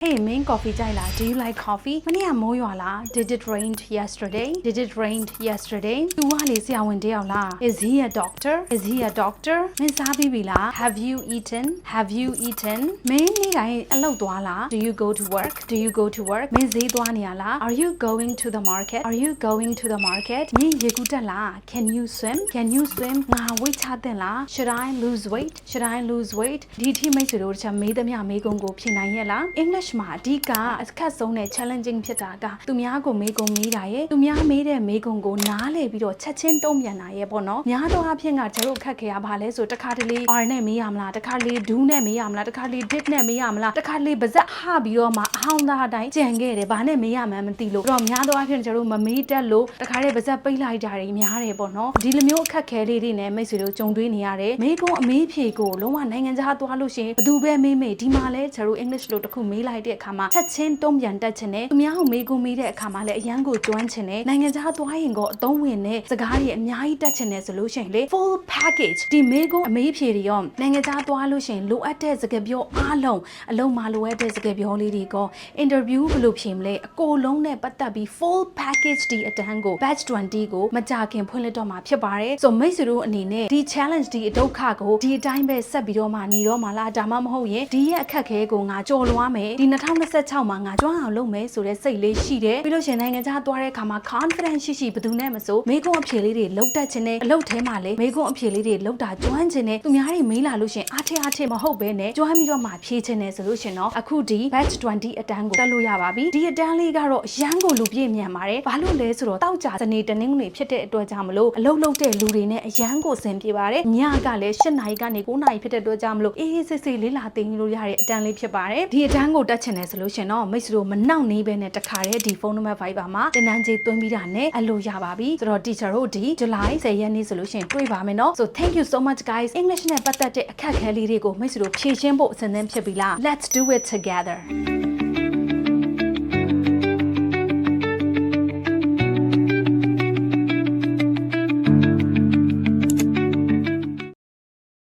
Hey, main coffee chai la. Do you like coffee? Mani a mo la. Did it rain yesterday? Did it rain yesterday? Tu wa le sia wen de la. Is he a doctor? Is he a doctor? Min sa bi bi la. Have you eaten? Have you eaten? Main ni dai a lauk twa la. Do you go to work? Do you go to work? Min zai twa ni la. Are you going to the market? Are you going to the market? Min ye gu tat la. Can you swim? Can you swim? Nga weight cha tin la. Should I lose weight? Should I lose weight? Di thi mai su do cha me da mya me gong ko phin nai ye la. English မှာအဓိကအခက်ဆုံးနဲ့ challenging ဖြစ်တာကသူများကိုမေးကုန်မေးတာရဲ့သူများမေးတဲ့မေးကုန်ကိုနားလည်ပြီးတော့ချက်ချင်းတုံ့ပြန်တာရဲ့ပေါ့နော်များသောအားဖြင့်ကကျတို့အခက်ခဲရပါလဲဆိုတခါတလေ R နဲ့မေးရမလားတခါလေ do နဲ့မေးရမလားတခါလေ did နဲ့မေးရမလားတခါလေပါဇက်ဟပြီးတော့မှအဟောင်းသားအတိုင်းကြံခဲ့တယ်ဘာနဲ့မေးရမှန်းမသိလို့တော့များသောအားဖြင့်ကျတို့မမေးတတ်လို့တခါလေပါဇက်ပိတ်လိုက်ကြတယ်များတယ်ပေါ့နော်ဒီလိုမျိုးအခက်ခဲလေးတွေနဲ့မိတ်ဆွေတို့ကြုံတွေ့နေရတယ်မေးကုန်အမေးဖြေကိုလုံးဝနိုင်ငံခြားသွားလို့ရှိရင်ဘယ်သူပဲမေးမေးဒီမှာလဲကျတို့ English လို့တခုမေးလိုက်တဲ့အခါမှာချက်ချင်းတုံ့ပြန်တတ်ချင်တယ်သူများကိုမေးခွန်းမေးတဲ့အခါမှာလည်းအရန်ကိုကျွမ်းချင်တယ်နိုင်ငံခြားသွားရင်ကိုအသုံးဝင်တဲ့စကားတွေအများကြီးတတ်ချင်တယ်ဆိုလို့ရှိရင်လေ full package ဒီမေးခွန်းအမေးဖြေတွေရောနိုင်ငံခြားသွားလို့ရှိရင်လိုအပ်တဲ့စကားပြောအားလုံးအလုံးမလိုအပ်တဲ့စကားပြောလေးတွေကို interview ဘယ်လိုဖြေမလဲအကိုလုံးနဲ့ပတ်သက်ပြီး full package ဒီအတန်းကို batch 20ကိုမကြခင်ဖွင့်လှစ်တော့မှာဖြစ်ပါတယ်ဆိုမိတ်ဆွေတို့အနေနဲ့ဒီ challenge ဒီအဒုက္ခကိုဒီအတိုင်းပဲဆက်ပြီးတော့မှနေတော့မှာလားဒါမှမဟုတ်ရင်ဒီရဲ့အခက်ခဲကိုငါကြော်လွှားမယ်ဒီ2026မှာငါကြွအောင်လုပ်မယ်ဆိုတဲ့စိတ်လေးရှိတယ်ပြီးလို့ရှင်နိုင်ငံခြားသွားတဲ့အခါမှာ confidence ရှိဘယ်သူနဲ့မဆိုမေကွန်းအဖြေလေးတွေလောက်တတ်ခြင်းနဲ့အလုပ်ထဲမှာလေမေကွန်းအဖြေလေးတွေလောက်တာကျွမ်းခြင်းနဲ့သူများတွေမေးလာလို့ရှင်အားထမဟုတ်ပဲနဲ့ကျွမ်းပြီးတော့မှဖြေခြင်းနဲ့ဆိုလို့ရှင်တော့အခုဒီ batch 20အတန်းကိုတက်လို့ရပါပြီဒီအတန်းလေးကတော့ရန်ကိုလူပြည့်မြန်ပါတယ်ဘာလို့လဲဆိုတော့တောက်ကြစနေတနင်္ဂနွေဖြစ်တဲ့အတွက်ကြောင့်မလို့အလုပ်လုပ်တဲ့လူတွေနဲ့အရန်ကိုဆင်ပြေပါတယ်ညကလည်း8နာရီကနေ9နာရီဖြစ်တဲ့အတွက်ကြောင့်မလို့အေးစစ်စစ်လေးလာသိမ်းလို့ရတဲ့အတန်းလေးဖြစ်ပါတယ်ဒီအတန်းကိုတက်ချင်တယ်ဆိုလို့ရှင်တော့မိတ်ဆွေတို့မနှောက်နေပဲနဲ့တခါတည်းဒီဖုန်းနံပါတ် Viber မှာတင်တန်းကြေးသွင်းပြီးတာနဲ့အလို့ရပါပြီဆိုတော့ teacher တို့ဒီ July 10 ရက်နေ့ဆိုလို့ရှိရင်တွေ့ပါမယ်နော် so thank you so much guys English နဲ့ပတ်သက်တဲ့အခက်အခဲလေးတွေကိုမိတ်ဆွေတို့ဖြေရှင်းဖို့အစဉ်သင်းဖြစ်ပြီလား let's do it together